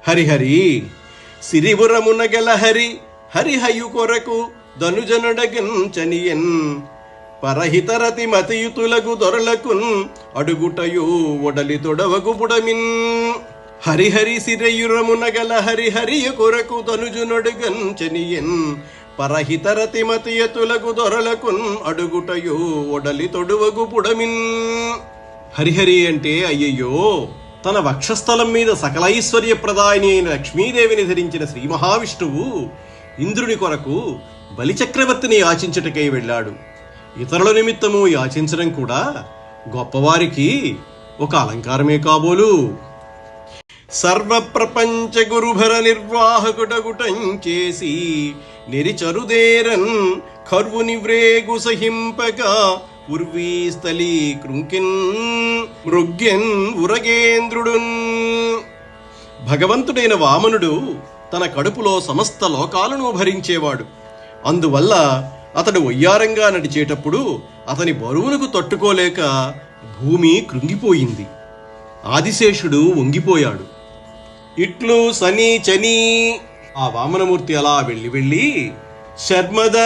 హరిహరి సిరివురమునగల హరి హరిహయు కొరకు ధనుజనుడగంచనియన్ పరహితరతి మతియుతులగు దొరలకున్ అడుగుటయు ఒడలి తొడవగు బుడమిన్. హరిహరి సిరయురమునగల హరిహరియు కొరకు ధనుజనుడగంచనియన్ పరహితరతి మతియతులగు దొరలకున్ అడుగుటయు ఒడలి తొడవగు బుడమిన్. హరిహరి అంటే అయ్యయ్యో, తన వక్షస్థలం మీద సకలైశ్వర్యప్రదాయిని అయిన లక్ష్మీదేవిని ధరించిన శ్రీ మహావిష్ణువు ఇంద్రుని కొరకు బలిచక్రవర్తిని యాచించుటకై వెళ్ళాడు. ఇతరుల నిమిత్తము యాచించడం కూడా గొప్పవారికి ఒక అలంకారమే కాబోలు. సర్వప్రపంచ గురుభర నిర్వాహకుడగుటంచేసి నిరిచరుదేరన్ కర్వుని వ్రేగు సహింపక ఉర్వీస్థలీ కృంకిన్ మృగ్యన్ ఉరగేంద్రుడున్. భగవంతుడైన వామనుడు తన కడుపులో సమస్త లోకాలను భరించేవాడు. అందువల్ల అతడు వయ్యారంగా నడిచేటప్పుడు అతని బరువులకు తట్టుకోలేక భూమి కృంగిపోయింది. ఆదిశేషుడు వంగిపోయాడు. ఇట్లు సనీ చనీ ఆ వామనమూర్తి అలా వెళ్ళి శర్మద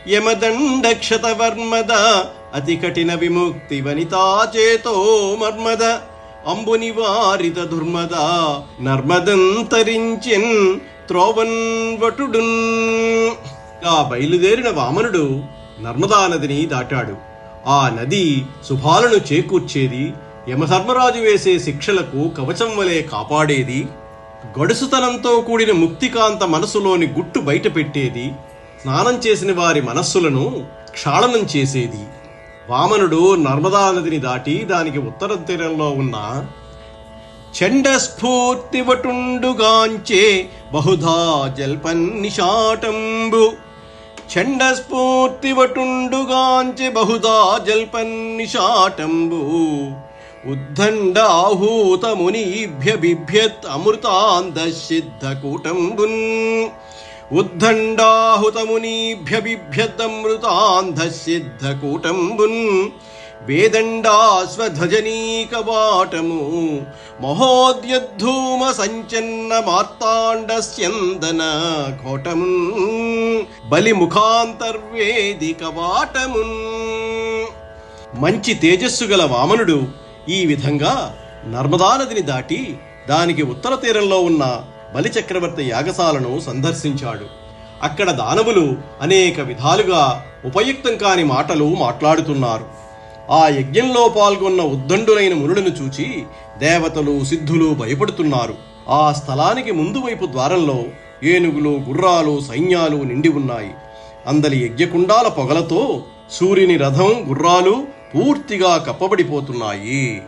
యమదండక్షతవర్మద అతి కఠిన విముక్తి వనితా చేతో మర్మద అంబునివారిత దుర్మద నర్మదంతరించెన్ త్రోవన్ వటుడున్. ఆ బయలుదేరిన వామనుడు నర్మదా నదిని దాటాడు. ఆ నది శుభాలను చేకూర్చేది, యమధర్మరాజు వేసే శిక్షలకు కవచం వలె కాపాడేది, గడుసుతనంతో కూడిన ముక్తికాంత మనసులోని గుట్టు బయట పెట్టేది, స్నానం చేసిన వారి మనస్సులను క్షాళనం చేసేది. వామనుడు నర్మదా నదిని దాటి దానికి ఉత్తర తీరంలో ఉన్న చండస్ఫూర్తివటుండుగాంచే బహుధా జల్పన్నిషాటంబు చండస్ఫూర్తివటుండుగాంచే బహుధా జల్పన్నిషాటంబు ఉద్దండాహూతమునీభ్య బిభ్యత్ అమృతాంధసిద్ధకూటంబున్ ఉద్దండాహుతమునీభ్య బిభ్యదమృతాంధసిద్ధకూటంబున్ వేదండాశ్వధ్వజనీకవాటము మహోద్యద్ధూమ సంచన్న మార్తాండస్యందన కోటమున్ బలిముఖాంతర్వేదిక వాటమున్. మంచి తేజస్సు గల వామనుడు ఈ విధంగా నర్మదా నదిని దాటి దానికి ఉత్తర తీరంలో ఉన్న బలిచక్రవర్తి యాగశాలను సందర్శించాడు. అక్కడ దానవులు అనేక విధాలుగా ఉపయుక్తం కాని మాటలు మాట్లాడుతున్నారు. ఆ యజ్ఞంలో పాల్గొన్న ఉద్దండులైన మునులను చూచి దేవతలు సిద్ధులు భయపడుతున్నారు. ఆ స్థలానికి ముందు వైపు ద్వారంలో ఏనుగులు గుర్రాలు సైన్యాలు నిండి ఉన్నాయి. అందలి యజ్ఞకుండాల పొగలతో సూర్యుని రథం గుర్రాలు పూర్తిగా కప్పబడిపోతున్నాయి.